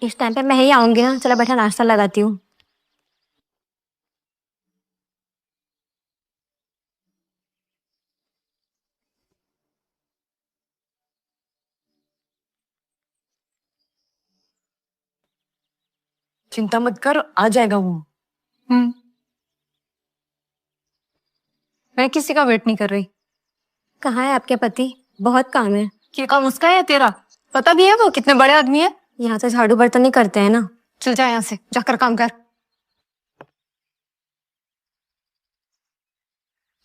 इस टाइम पे मैं ही आऊंगी ना, चलो बैठा नाश्ता लगाती हूँ। चिंता मत कर, आ जाएगा वो। मैं किसी का वेट नहीं कर रही। कहाँ है आपके पति? बहुत काम है। ये काम उसका है या तेरा? पता भी है वो कितने बड़े आदमी है? यहाँ तो झाड़ू बर्तन ही करते हैं ना। चल जा यहाँ से, जाकर काम कर।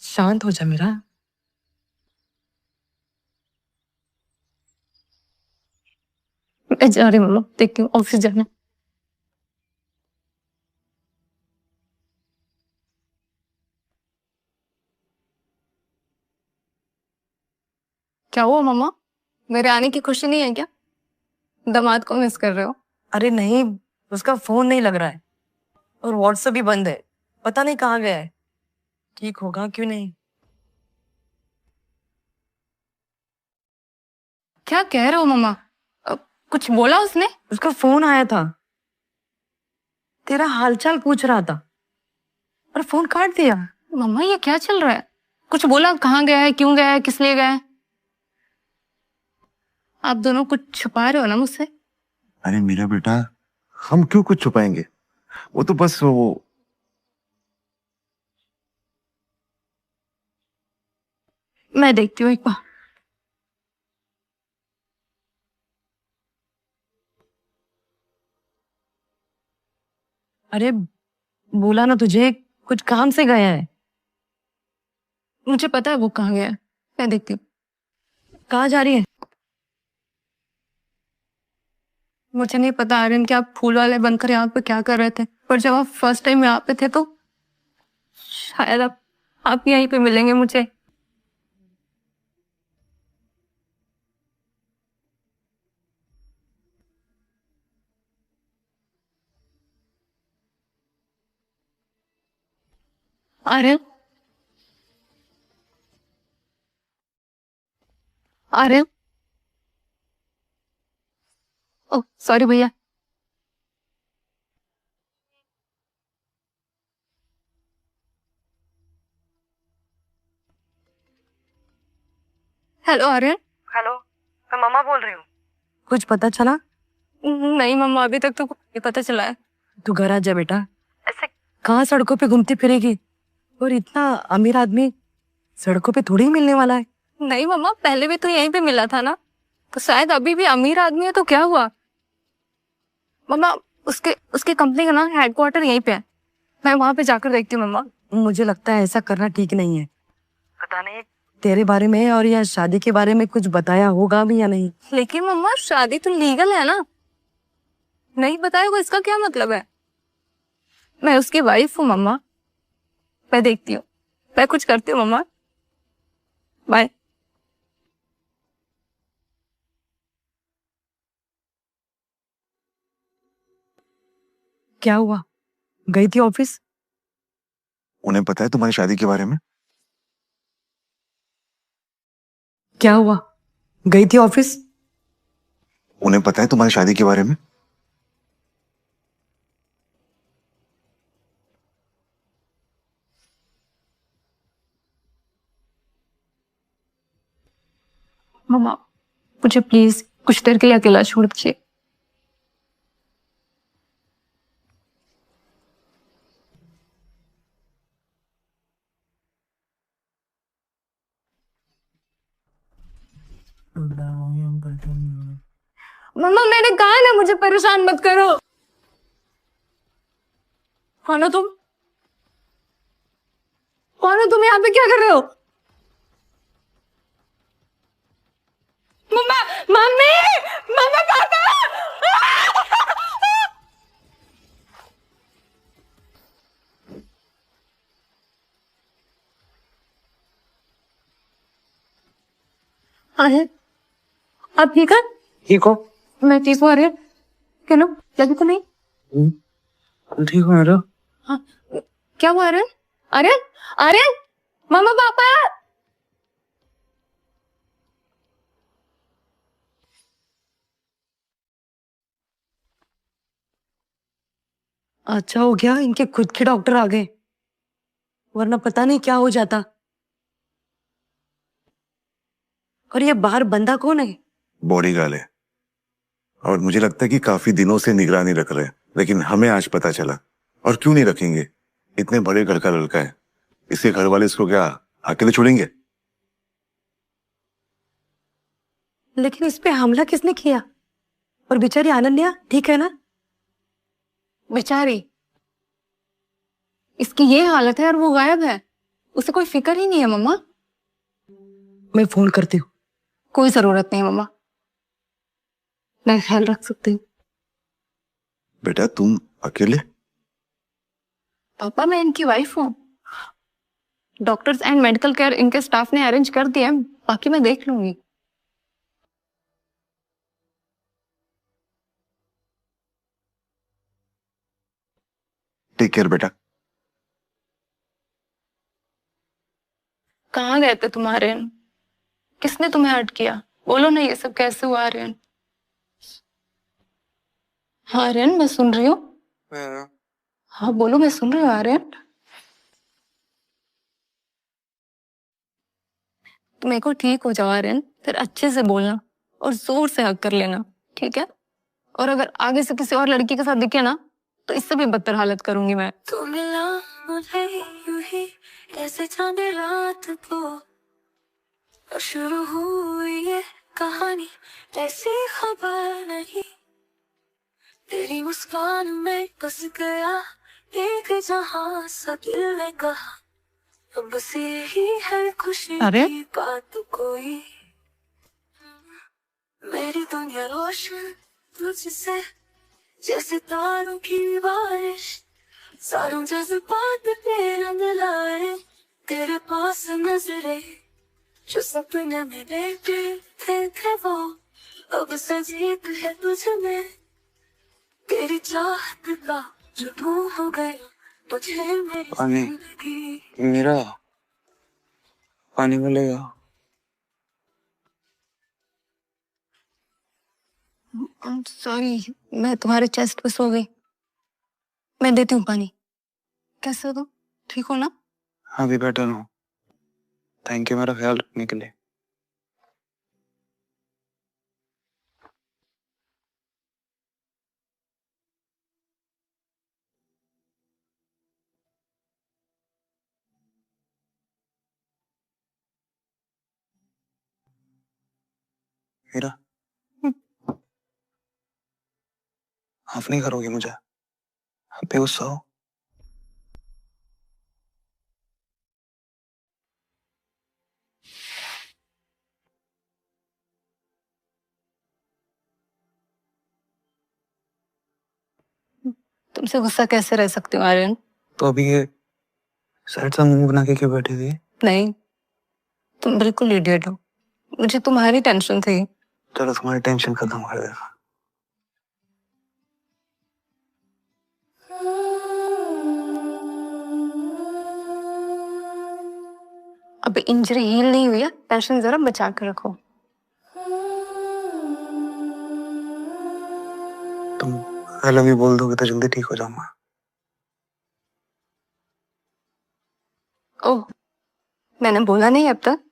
शांत हो जा मेरा। मैं जा रही मम्मा, देखती हूँ ऑफिस जाना। क्या हुआ मम्मा? मेरे आने की खुशी नहीं है क्या? दामाद को मिस कर रहे हो? अरे नहीं, उसका फोन नहीं लग रहा है और व्हाट्सएप भी बंद है। पता नहीं कहाँ गया है। ठीक होगा क्यों नहीं। क्या कह रहे हो मम्मा? कुछ बोला उसने? उसका फोन आया था, तेरा हालचाल पूछ रहा था और फोन काट दिया। मम्मा ये क्या चल रहा है? कुछ बोला? कहाँ गया है, क्यों गया है, किस लिए गया है? आप दोनों कुछ छुपा रहे हो ना मुझसे? अरे मेरा बेटा, हम क्यों कुछ छुपाएंगे। वो तो बस वो। मैं देखती हूँ एक बार। अरे बोला ना तुझे, कुछ काम से गया है। मुझे पता है वो कहाँ गया है, मैं देखती हूँ। कहाँ जा रही है? मुझे नहीं पता आर्यन कि आप फूल वाले बनकर यहाँ पे क्या कर रहे थे, पर जब आप फर्स्ट टाइम यहाँ पे थे तो शायद आप यहीं पे मिलेंगे मुझे। आर्यन, आर्यन। ओह सॉरी भैया। हेलो आर्यन। हेलो, मैं मम्मा बोल रही हूँ। कुछ पता चला? नहीं मम्मा, अभी तक तो ये पता चला है। तू घर आ जा बेटा। ऐसे कहाँ सड़कों पे घूमती फिरेगी? और इतना अमीर आदमी सड़कों पे थोड़ी ही मिलने वाला है। नहीं मम्मा, पहले भी तो यहीं पे मिला था ना, तो शायद अभी भी अमीर आदमी है तो क्या हुआ? मम्मा, उसके उसके कंपनी का ना हेडक्वार्टर यहीं पे है। मैं वहां पे जाकर देखती हूँ मम्मा। मुझे लगता है ऐसा करना ठीक नहीं है। पता नहीं तेरे बारे में और या शादी के बारे में कुछ बताया होगा भी या नहीं। लेकिन मम्मा शादी तो लीगल है ना, नहीं बताएगा इसका क्या मतलब है? मैं उसकी वाइफ हूँ मम्मा। मैं देखती हूँ, मैं कुछ करती हूँ मम्मा। बाय। क्या हुआ? गई थी ऑफिस? उन्हें पता है तुम्हारी शादी के बारे में? क्या हुआ? गई थी ऑफिस? उन्हें पता है तुम्हारी शादी के बारे में? मम्मा मुझे प्लीज कुछ देर के लिए अकेला छोड़ दीजिए। मम्मा मैंने कहा ना मुझे परेशान मत करो। कौन हो तुम? कौन हो तुम? यहाँ पे क्या कर रहे हो? मम्मा, मम्मी, मम्मा, पापा। अरे आप ठीक है? ठीक हो? मैं ठीक हूँ। अरे क्यों, लगी तो नहीं? ठीक हो यार? हाँ, क्या हुआ अरे? अरे, अरे, मम्मा पापा। अच्छा हो गया इनके खुद के डॉक्टर आ गए, वरना पता नहीं क्या हो जाता। और ये बाहर बंदा कौन है? बॉडी गार्ड है, और मुझे लगता है कि काफी दिनों से निगरानी रख रहे हैं, लेकिन हमें आज पता चला। और क्यों नहीं रखेंगे, इतने बड़े घर का लड़का है, इसके घर वाले इसको क्या अकेले छोड़ेंगे? लेकिन इस पे हमला किसने किया? और बेचारी अनन्या ठीक है ना? बेचारी, इसकी ये हालत है और वो गायब है, उसे कोई फिक्र ही नहीं है मम्मा। मैं फोन करती हूँ। कोई जरूरत नहीं मम्मा, मैं ख्याल रख सकती हूँ। बेटा तुम अकेले? पापा मैं इनकी वाइफ हूँ, डॉक्टर्स एंड मेडिकल केयर इनके स्टाफ ने अरेंज कर दिया है, बाकी मैं देख लूंगी। टेक केयर बेटा। कहाँ गए थे तुम आर्यन? किसने तुम्हें हर्ट किया? बोलो ना ये सब कैसे हुआ आर्यन? हाँ आर्यन मैं सुन रही हूँ। हाँ बोलो, मैं सुन रही हूँ आर्यन। मेरे को ठीक हो जाओ आर्यन, फिर अच्छे से बोलना और जोर से हक कर लेना, ठीक है? और अगर आगे से किसी और लड़की के साथ दिखे ना तो इससे भी बदतर हालत करूंगी मैं। तू मिला मुझे यूं ही कैसे जाने रात को, और शुरू हुई ये कहानी ऐसी खबर नहीं। तेरी मुस्कान में बस गया एक जहां सा, दिल ने कहा अब बस यही है खुशी अरे? की बात कोई। मेरी दुनिया रोशन तुझसे जैसे तारों की बारिश, सारों जज्बात तेरा मिलाए, तेरे पास नजरे जो सपने में देखते थे वो अब सजीत है तुझ में। तेरी चाहत का जुनून हो गया मुझे मेरी पानी। जिंदगी। मेरा पानी मिलेगा? सॉरी, मैं तुम्हारे चेस्ट पे सो गई। मैं देती हूँ पानी। कैसे हो तुम? ठीक हो ना? हाँ भी बेटर हूँ, थैंक यू मेरा ख्याल रखने के लिए। मीरा, माफ नहीं करोगी मुझे? आप बेगुस्सा हो? तुमसे गुस्सा कैसे रह सकती हूँ आर्यन? तो अभी ये सैड सा मुंह बना के क्यों बैठी थी? नहीं, तुम बिल्कुल इडियट हो, मुझे तुम्हारी टेंशन थी। चलो तुम्हारी टेंशन खत्म कर दे। अब इंजरी हील नहीं हुई है, टेंशन जरा बचा कर रखो। तुम आई लव यू बोल दोगे तो जल्दी ठीक हो जाऊंगा। ओह, मैंने बोला नहीं अब तक,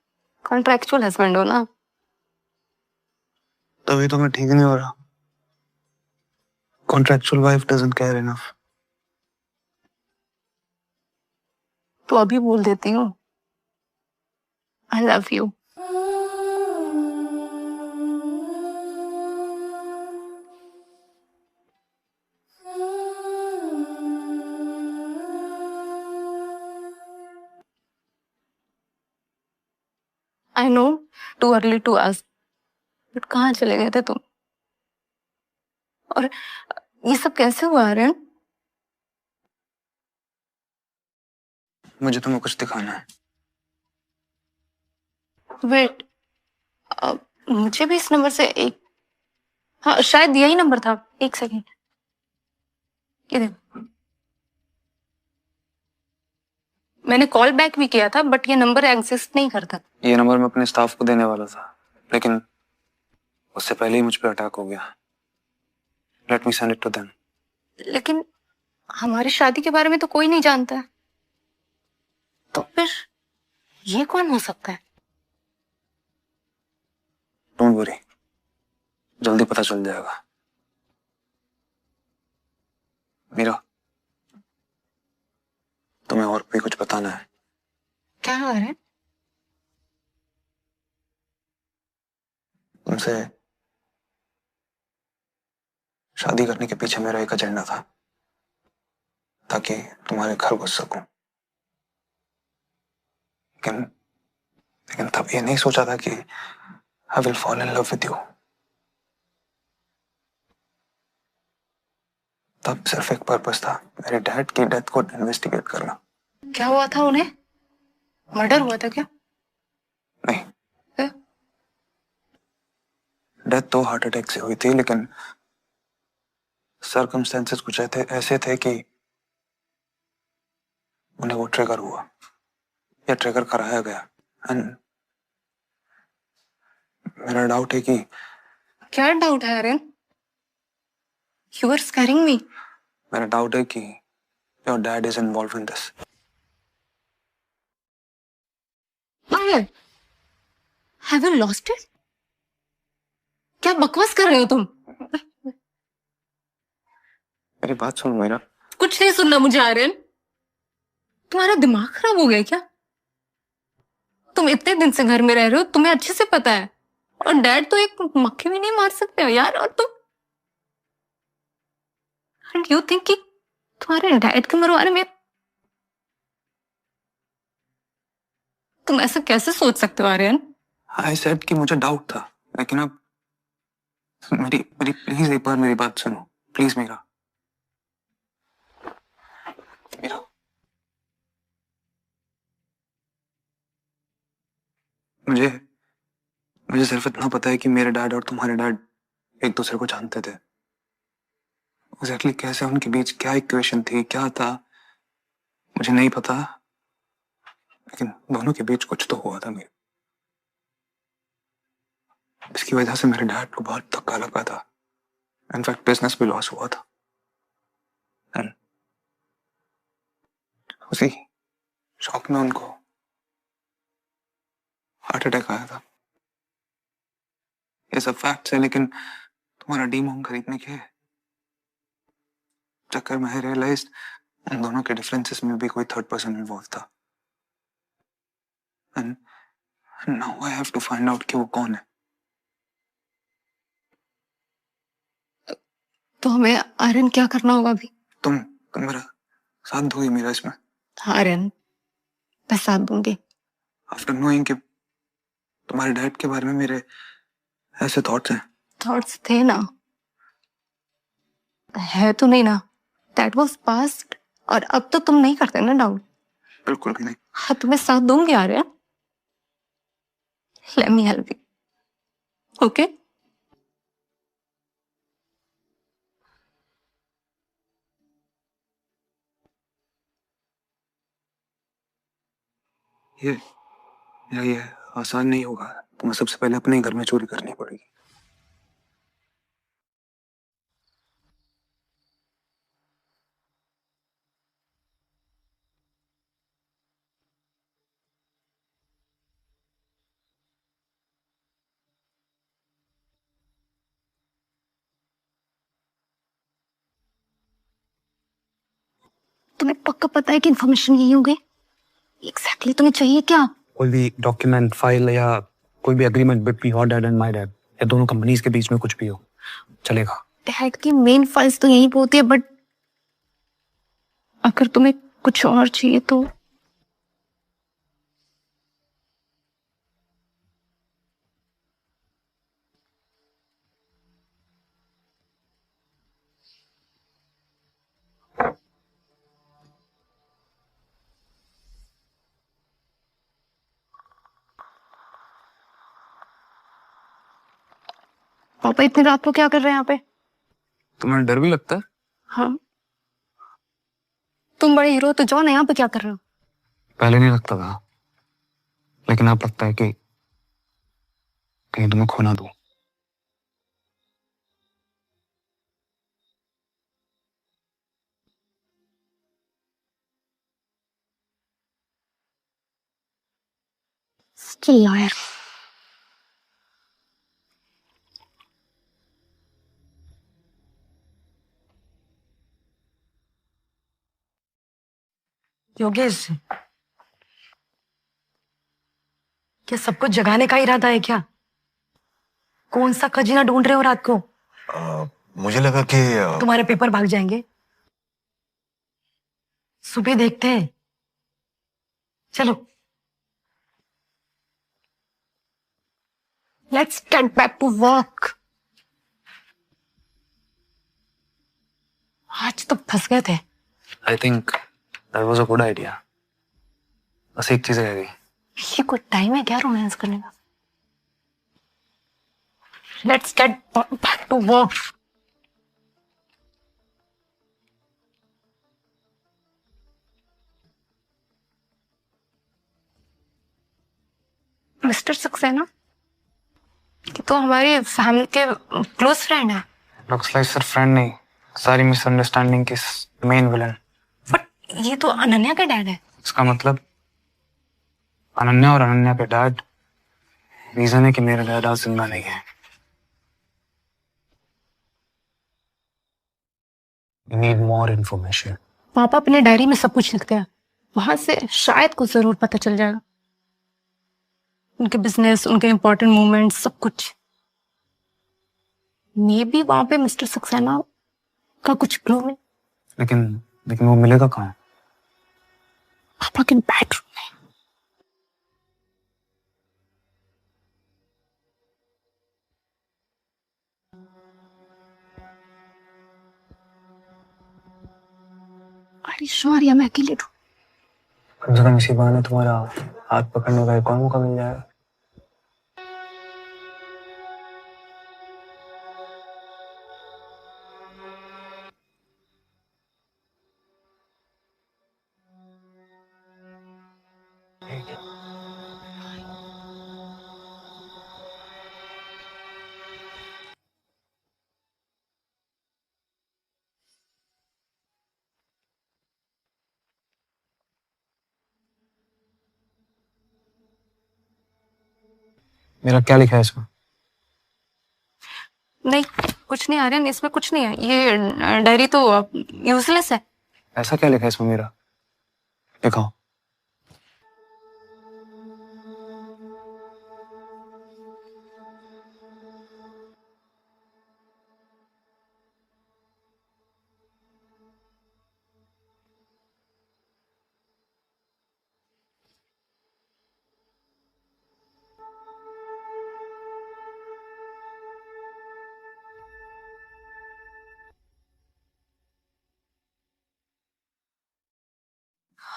कॉन्ट्रैक्चुअल हस्बैंड हो ना। तभी तो मैं ठीक नहीं हो रहा। Contractual wife doesn't care enough. तो अभी बोल देती हूँ, I love you. I know, too early to ask, but कहाँ चले गए थे तुम? और ये सब कैसे हुआ आर्यन? मुझे तुम्हें कुछ दिखाना है। वेट, मुझे भी इस नंबर से एक, हाँ शायद यही नंबर था। एक सेकेंड, ये देखो, मैंने कॉल बैक भी किया था बट ये नंबर एग्जिस्ट नहीं करता। ये नंबर मैं अपने स्टाफ को देने वाला था, लेकिन उससे पहले ही मुझ पे अटैक हो गया। Let me send it to them. लेकिन हमारी शादी के बारे में तो कोई नहीं जानता है, तो फिर ये कौन हो सकता है? डोंट वरी, जल्दी पता चल जाएगा। मीरा, तुम्हें और भी कुछ बताना है? क्या हो रहा है? तुमसे शादी करने के पीछे मेरा एक एजेंडा था, ताकि तुम्हारे घर घुस सकूं। लेकिन लेकिन तब ये नहीं सोचा था कि I will fall in love with you. तब सिर्फ एक पर्पस था, मेरे डैड की डेथ को इन्वेस्टिगेट करना। क्या हुआ था उन्हें? मर्डर हुआ था क्या? नहीं, फिर? डेथ तो हार्ट अटैक से हुई थी, लेकिन सर्कमस्टेंसेस कुछ ऐसे थे कि उन्हें वो ट्रिगर हुआ या ट्रिगर कराया गया। एंड मेरा डाउट है कि क्या डाउट है Aryan? You are scaring me. मेरा डाउट है कि your dad is involve in this. Aryan, have you lost it? क्या बकवास कर रहे हो तुम? मेरी बात सुन मीरा। कुछ नहीं सुनना मुझे आर्यन। तुम्हारा दिमाग खराब हो गया क्या? तुम इतने दिन से घर में रह रहे हो, तुम्हें अच्छे से पता है। और डैड तो एक मक्खी भी नहीं मार सकते हो यार। और तुम एंड यू थिंक कि तुम्हारे डैड के मरवाने में तुम ऐसा कैसे सोच सकते हो आर्यन? आई सेड कि मुझे डाउट था, लेकिन अब मेरी मेरी प्लीज एक बार मेरी बात सुनो, प्लीज मीरा। मीरा, मुझे मुझे सिर्फ इतना पता है कि मेरे डैड और तुम्हारे डैड एक दूसरे को जानते थे। एग्जैक्टली कैसे उनके बीच क्या इक्वेशन थी, क्या था, मुझे नहीं पता, लेकिन दोनों के बीच कुछ तो हुआ था। मेरे इसकी वजह से मेरे डैड को बहुत धक्का लगा था। इनफैक्ट बिजनेस भी लॉस हुआ था। एंड उसी शॉक में उनको हार्ट अटैक आया था। ये सब फैक्ट्स है, लेकिन तुम्हारा डीम होम खरीदने के चक्कर में आई रियलाइज उन दोनों के डिफरेंसेस में भी कोई थर्ड पर्सन इन्वॉल्व था। And now I have to find out कि वो कौन है। तो हमें आर्यन क्या करना होगा अभी? तुम मेरा साथ दोगी मेरा इसमें? आर्यन, मैं साथ दूंगी। आफ्टर नोइंग कि तुम्हारे डैड के बारे में मेरे ऐसे थॉट्स हैं। थॉट्स थे ना, है तो नहीं ना। That was past. और अब तो तुम नहीं करते ना डाउट। बिल्कुल भी नहीं। हाँ, तुम्हें साथ दूंगी Aryan. Let me help you, okay? ये आसान नहीं होगा। तुम्हें सबसे पहले अपने ही घर में चोरी करनी पड़ेगी। तुम्हें पक्का पता है कि इन्फॉर्मेशन यही हो गई? एग्जैक्टली तुम्हें चाहिए क्या? कोई भी डॉक्यूमेंट, फाइल या कोई भी agreement between your dad and my dad, या दोनों कंपनीज के बीच में कुछ भी हो, चलेगा। डैड की मेन फाइल्स तो यहीं पे होती है, बट अगर तुम्हें कुछ और चाहिए तो पापा इतनी रात को क्या कर रहे हैं यहाँ पे? तुम्हें डर भी लगता है? हाँ, तुम बड़े हीरो तो जाओ ना, यहाँ पे क्या कर रहे हो? पहले नहीं लगता था, लेकिन अब लगता है कि कहीं तुम्हें खो ना दूं। चिल्ला यार। योगेश, क्या सब कुछ जगाने का इरादा है क्या? कौन सा खजीना ढूंढ रहे हो रात को? मुझे लगा कि तुम्हारे पेपर भाग जाएंगे। सुबह देखते हैं। चलो, let's get back to work. आज तो फंस गए थे। I think that was a good idea. बस एक चीज रह गई। ये कोई टाइम है क्या रोमांस करने का? Let's get back to work. Mister Saxena, ये तो हमारी फैमिली के क्लोज फ्रेंड है। लुक्स लाइक सिर्फ फ्रेंड नहीं, सारी मिसअंडरस्टैंडिंग की मेन विलन। बट ये तो अनन्या का डैड है। इसका मतलब अनन्या और अनन्या के डैड रीजन है कि मेरा डैड आज जिंदा नहीं है। Need more information. पापा अपने डायरी में सब कुछ लिखते हैं, वहां से शायद कुछ जरूर पता चल जाएगा। उनके बिजनेस, उनके इंपॉर्टेंट मूवमेंट, सब कुछ। मे बी वहां पे मिस्टर सक्सेना का कुछ क्लू में। लेकिन लेकिन वो मिलेगा कहाँ? पापा के बेडरूम में। अरे श्योर, या मैं अकेले ढूंढ। कम से कम इसी बहाने तुम्हारा हाथ पकड़ने का एक और मौका मिल जाएगा। मेरा क्या लिखा है इसमें? नहीं, कुछ नहीं आर्यन, इसमें कुछ नहीं है। ये डायरी तो यूजलेस है। ऐसा क्या लिखा है इसमें मेरा? दिखाओ।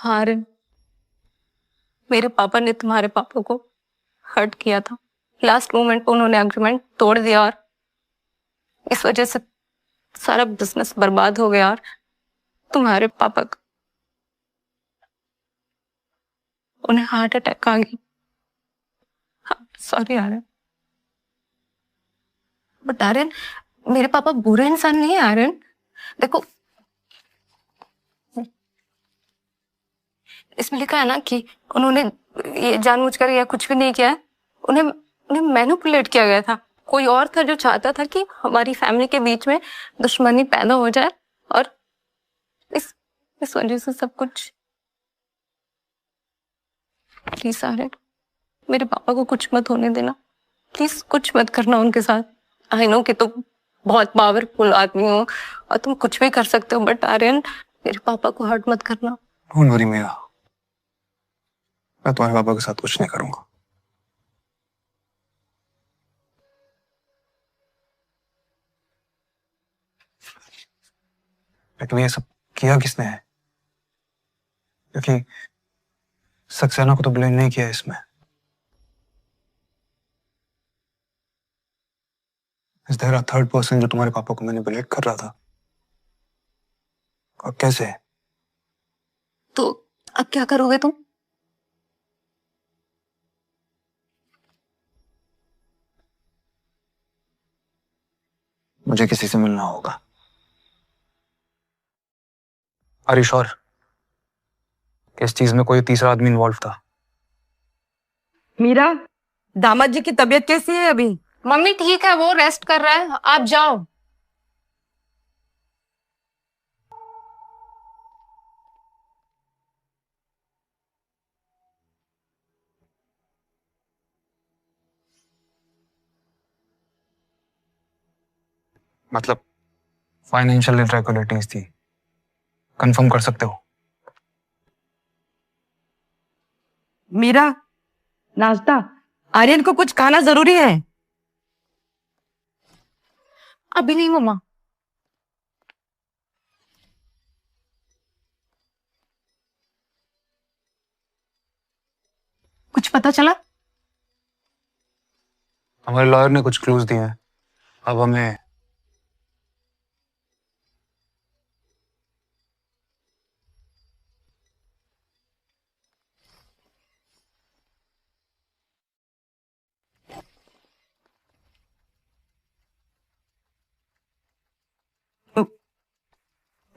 आर्यन, मेरे पापा ने तुम्हारे पापा को हर्ट किया था। लास्ट मोमेंट पे उन्होंने एग्रीमेंट तोड़ दिया और इस वजह से सारा बिजनेस बर्बाद हो गया। और तुम्हारे पापा को उन्हें हार्ट अटैक आ गया। सॉरी आर्यन। बट आर्यन, मेरे पापा बुरे इंसान नहीं है आर्यन। देखो, इसमें लिखा है ना कि उन्होंने ये जानबूझकर या कुछ भी नहीं किया है। उन्हें उन्हें मैनिपुलेट किया गया था। कोई और था जो चाहता था कि हमारी फैमिली के बीच में दुश्मनी पैदा हो जाए और इस वजह से सब कुछ। प्लीज आर्यन, मेरे पापा को कुछ मत होने देना। प्लीज कुछ मत करना उनके साथ। आई नो कि तुम बहुत पावरफुल आदमी हो और तुम कुछ भी कर सकते हो, बट आर्यन, मेरे पापा को हर्ट मत करना। डोंट वरी मेरा, मैं तुम्हारे पापा के साथ कुछ नहीं करूंगा। लेकिन ये सब किया किसने है? क्योंकि सक्सेना को तो ब्लेम नहीं किया इसमें। Is there a third person जो तुम्हारे पापा को मैनिपुलेट कर रहा था? और कैसे? तो अब क्या करोगे तुम? मुझे किसी से मिलना होगा। आर यू श्योर इस चीज में कोई तीसरा आदमी इन्वॉल्व था? मीरा, दामाद जी की तबीयत कैसी है अभी? मम्मी ठीक है, वो रेस्ट कर रहा है, आप जाओ। मतलब फाइनेंशियल इरेगुलरिटीज थी, कंफर्म कर सकते हो? मीरा, नाश्ता। आर्यन को कुछ खाना जरूरी है। अभी नहीं मम्मा। कुछ पता चला? हमारे लॉयर ने कुछ क्लूज दिए हैं, अब हमें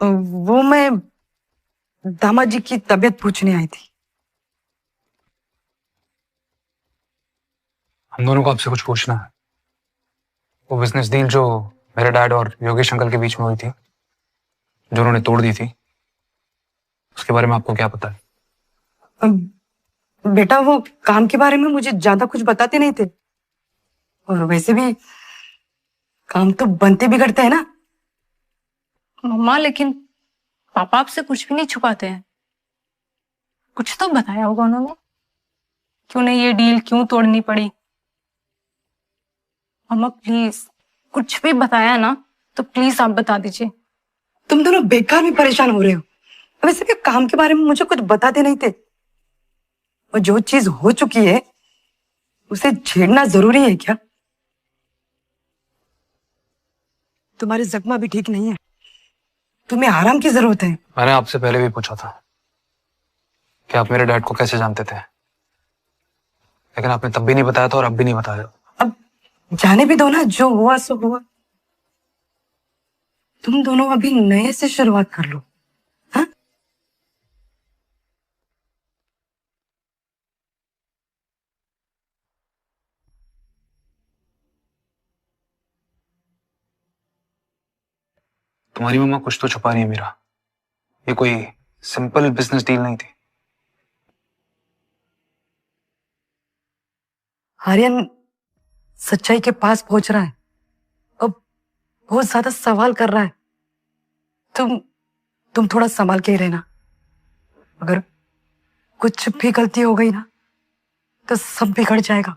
वो मैं दामाद जी की तबीयत पूछने आई थी। हम दोनों को आपसे कुछ पूछना है। वो बिजनेस डील जो मेरे डैड और योगेश अंकल के बीच में हुई थी, जो उन्होंने तोड़ दी थी, उसके बारे में आपको क्या पता है? बेटा, वो काम के बारे में मुझे ज्यादा कुछ बताते नहीं थे, और वैसे भी काम तो बनते बिगड़ते हैं ना। मम्मा लेकिन पापा आपसे कुछ भी नहीं छुपाते हैं, कुछ तो बताया होगा उन्होंने कि उन्हें ये डील क्यों तोड़नी पड़ी। मम्मा प्लीज, कुछ भी बताया ना तो प्लीज आप बता दीजिए। तुम दोनों बेकार में परेशान हो रहे हो। वैसे भी काम के बारे में मुझे कुछ बताते नहीं थे, और जो चीज हो चुकी है उसे छेड़ना जरूरी है क्या? तुम्हारे जख्मा भी ठीक नहीं है, तुम्हें आराम की जरूरत है। मैंने आपसे पहले भी पूछा था कि आप मेरे डैड को कैसे जानते थे, लेकिन आपने तब भी नहीं बताया था और अब भी नहीं बताया। अब जाने भी दो ना, जो हुआ सो हुआ। तुम दोनों अभी नए से शुरुआत कर लो। हाँ? तुम्हारी मम्मा कुछ तो छुपा रही है मीरा। ये कोई सिंपल बिजनेस डील नहीं थी। आर्यन सच्चाई के पास पहुंच रहा है, अब बहुत ज्यादा सवाल कर रहा है। तुम थोड़ा संभाल के ही रहना। अगर कुछ भी गलती हो गई ना तो सब बिगड़ जाएगा।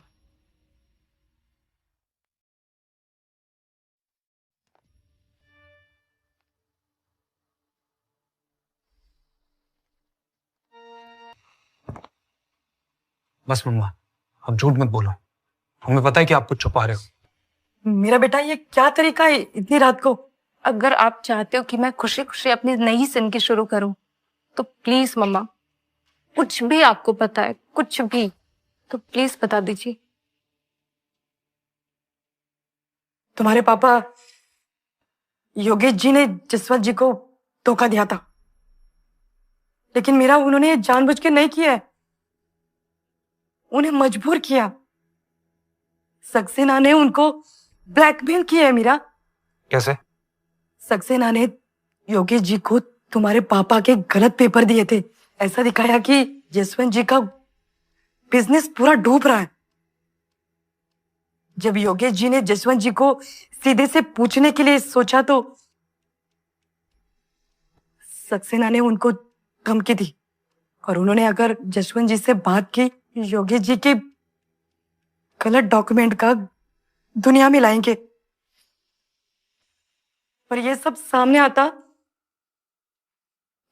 बस मम्मा, अब झूठ मत बोलो। हमें पता है कि आप कुछ छुपा रहे हो। मेरा बेटा, ये क्या तरीका है इतनी रात को? अगर आप चाहते हो कि मैं खुशी खुशी अपनी नई जिंदगी शुरू करूं तो प्लीज मम्मा, कुछ भी आपको पता है, कुछ भी, तो प्लीज बता दीजिए। तुम्हारे पापा योगेश जी ने जसवंत जी को धोखा दिया था, लेकिन मेरा उन्होंने जानबूझ के नहीं किया है, उन्हें मजबूर किया। सक्सेना ने उनको ब्लैकमेल किया है मीरा। कैसे? सक्सेना ने योगेश जी को तुम्हारे पापा के गलत पेपर दिए थे, ऐसा दिखाया कि जसवंत जी का बिजनेस पूरा डूब रहा है। जब योगेश जी ने जसवंत जी को सीधे से पूछने के लिए सोचा तो सक्सेना ने उनको धमकी दी, और उन्होंने अगर जसवंत जी से बात की, योगेश जी के गलत डॉक्यूमेंट का दुनिया में लाएंगे। पर यह सब सामने आता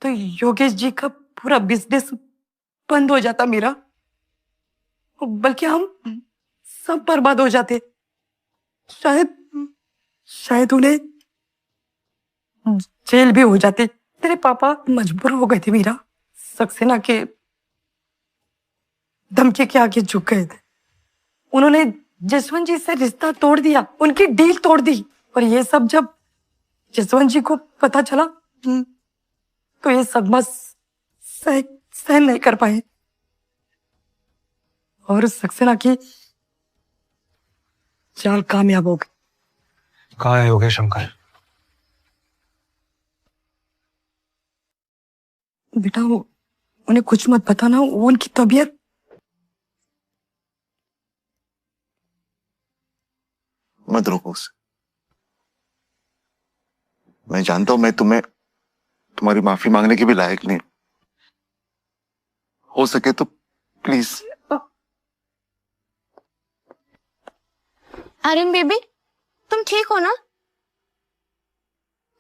तो योगेश जी का पूरा बिजनेस बंद हो जाता मेरा, बल्कि हम सब बर्बाद हो जाते। शायद उन्हें जेल भी हो जाते। तेरे पापा मजबूर हो गए थे मीरा, सक्सेना के धमकी के आगे झुक गए थे। उन्होंने जसवंत जी से रिश्ता तोड़ दिया, उनकी डील तोड़ दी। और ये सब जब जसवंत जी को पता चला तो ये सदमा सहन नहीं कर पाए, और सक्सेना की चाल कामयाब हो गई। कहाँ है योगेश अंकल? बेटा वो उन्हें कुछ मत बताना, वो उनकी तबीयत। मत रोको उसे। मैं जानता हूं मैं तुम्हारी माफी मांगने के भी लायक नहीं। हो सके तो प्लीज। आर्यन बेबी, तुम ठीक हो ना?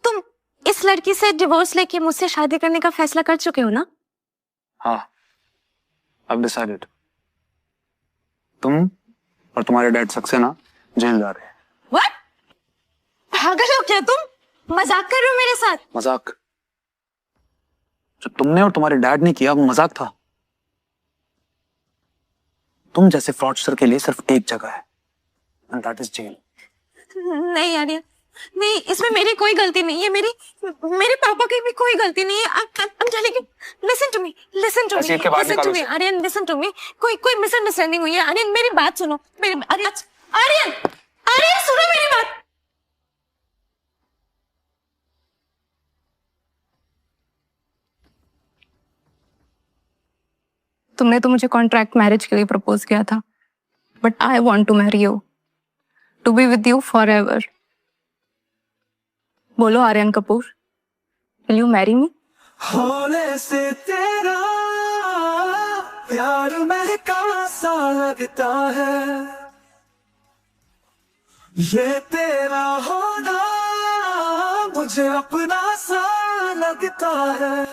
तुम इस लड़की से डिवोर्स लेके मुझसे शादी करने का फैसला कर चुके हो ना? हाँ, अब डिसाइडेड। तुम और तुम्हारे डैड सक्सेना जेल जा रहे हैं। What? पागल हो क्या तुम? मजाक कर रहे हो मेरे साथ? मजाक? जो तुमने और तुम्हारे डैड ने किया वो मजाक था। तुम जैसे फ्रॉडस्टर के लिए सिर्फ एक जगह है, and that is jail। नहीं आर्यन, नहीं, इसमें मेरी कोई गलती नहीं है। मेरे पापा की भी कोई गलती नहीं है। I'm telling you, listen to me, listen to me, listen to me, Aryan, listen to me। कोई मिसअंडरस्टैंडिंग हुई है। आर्यन मेरी बात सुनो, आर्यन सुनो मेरी बात। तुमने तो मुझे कॉन्ट्रैक्ट मैरिज के लिए प्रपोज किया था, but I want to marry you, to be with you forever. बोलो Aryan Kapoor, will you marry me? होने से तेरा प्यार महका सा लगता है, ये तेरा होना मुझे अपना सा लगता है।